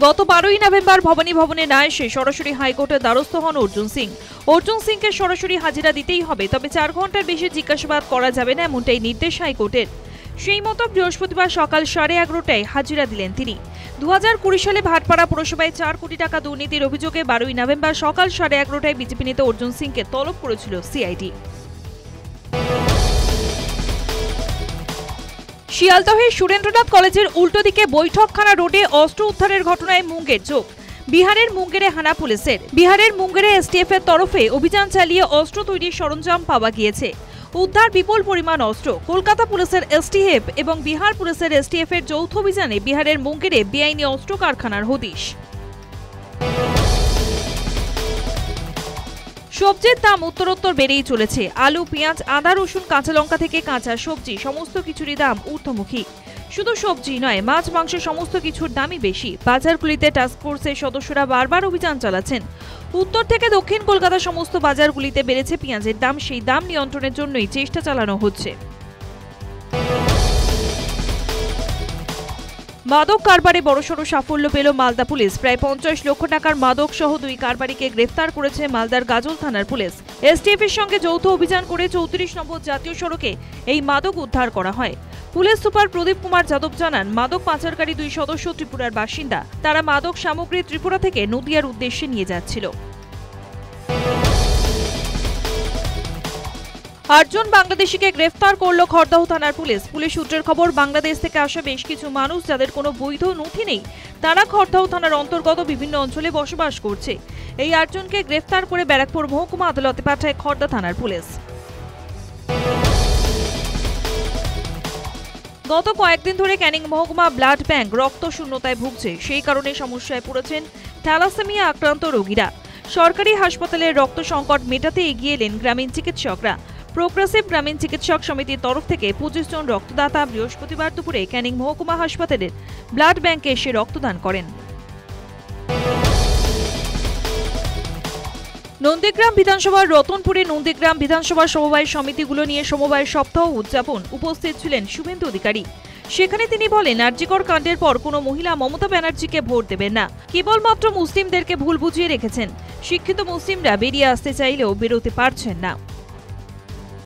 গত 12ই নভেম্বর ভবানী ভবনে না এসে সরাসরি হাইকোর্টের দ্বারস্থ হন অর্জুন সিং। অর্জুন সিংকে সরাসরি হাজিরা দিতেই হবে, তবে 4 ঘন্টার বেশি জিজ্ঞাসাবাদ করা যাবে না, এমনটাই নির্দেশ হাইকোর্টের। সেই মতো বৃহস্পতিবার সকাল 11:30টায় হাজিরা দিলেন তিনি। 2020 সালে ভাটপাড়া পুরসভায় 4 কোটি টাকা দুর্নীতির অভিযোগে 12ই নভেম্বর সকাল 11:30টায় বিজেপি নেতা অর্জুন সিংকে তলব করেছিল সিআইডি। শিয়ালদহের সুরেন্দ্রনাথ কলেজের উল্টো দিকে বৈঠকখানা রোডে অস্ত্র উদ্ধারের ঘটনায় মুঙ্গের চোখ। বিহারের মুঙ্গেরে হানা পুলিশের। বিহারের মুঙ্গেরে এসটিএফ এর তরফে অভিযান চালিয়ে অস্ত্র তৈরির সরঞ্জাম পাওয়া গিয়েছে। উদ্ধার বিপুল পরিমাণ অস্ত্র। কলকাতা পুলিশের এসটিএফ এবং বিহার পুলিশের এসটিএফ এর যৌথ অভিযানে বিহারের মুঙ্গেরে বেআইনি অস্ত্র কারখানার হদিশ। সবজির দাম উত্তরোত্তর বেড়েই চলেছে। আলু, পেঁয়াজ, আদা, রসুন, কাঁচা লঙ্কা থেকে কাঁচা সবজি সমস্ত কিছুরই দাম ঊর্ধ্বমুখী। শুধু সবজি নয়, মাছ, মাংস সমস্ত কিছুর দামই বেশি। বাজারগুলিতে টাস্কফোর্সের সদস্যরা বারবার অভিযান চালাচ্ছেন। উত্তর থেকে দক্ষিণ কলকাতা সমস্ত বাজারগুলিতে বেড়েছে পেঁয়াজের দাম। সেই দাম নিয়ন্ত্রণের জন্যই চেষ্টা চালানো হচ্ছে। মাদক কারবারে বড়সড় সাফল্য পেল মালদা পুলিশ। প্রায় 50 লক্ষ টাকার মাদক সহ 2 কারবারিকে গ্রেফতার করেছে মালদার গাজল থানার পুলিশ। এসটিএফ এর সঙ্গে যৌথ অভিযান করে 34 নম্বর জাতীয় সড়কে এই মাদক উদ্ধার করা হয়। পুলিশ সুপার প্রদীপ কুমার যাদব জানান, মাদক পাচারকারী 2 সদস্য ত্রিপুরার বাসিন্দা। তারা মাদক সামগ্রী ত্রিপুরা থেকে নদিয়ার উদ্দেশ্যে নিয়ে যাচ্ছিল। 8 জন বাংলাদেশিকে গ্রেফতার করল খড়দহ থানার পুলিশ। পুলিশ সূত্রের খবর, বাংলাদেশ থেকে আসা বেশ কিছু মানুষ যাদের কোনো বৈধ নথি নেই, তারা খড়দহ থানার অন্তর্গত বিভিন্ন অঞ্চলে বসবাস করছে। এই 8 জনকে গ্রেফতার করে ব্যারাকপুর মহকুমা আদালতে পাঠায় খড়দা থানার পুলিশ। গত কয়েকদিন ধরে ক্যানিং মহকুমা ব্লাড ব্যাংক রক্ত শূন্যতায় ভুগছে। সেই কারণে সমস্যায় পড়েছেন থ্যালাসেমিয়া আক্রান্ত রোগীরা। সরকারি হাসপাতালের রক্ত সংকট মেটাতে এগিয়ে এলেন গ্রামীণ চিকিৎসকরা। প্রোগ্রেসিভ গ্রামীণ চিকিৎসক সমিতির তরফ থেকে 25 জন রক্তদাতা বৃহস্পতিবার দুপুরে ক্যানিং মহকুমা হাসপাতালের ব্লাড ব্যাংকে এসে রক্তদান করেন। নন্দীগ্রাম বিধানসভার রতনপুরে নন্দীগ্রাম বিধানসভা সমবায় সমিতিগুলো নিয়ে সমবায় সপ্তাহ উদযাপন। উপস্থিত ছিলেন শুভেন্দু অধিকারী। সেখানে তিনি বলেন, আরজিকর কাণ্ডের পর কোনো মহিলা মমতা ব্যানার্জিকে ভোট দেবেন না। কেবলমাত্র মুসলিমদেরকে ভুল বুঝিয়ে রেখেছেন। শিক্ষিত মুসলিমরা বেরিয়ে আসতে চাইলেও বেরোতে পারছেন না।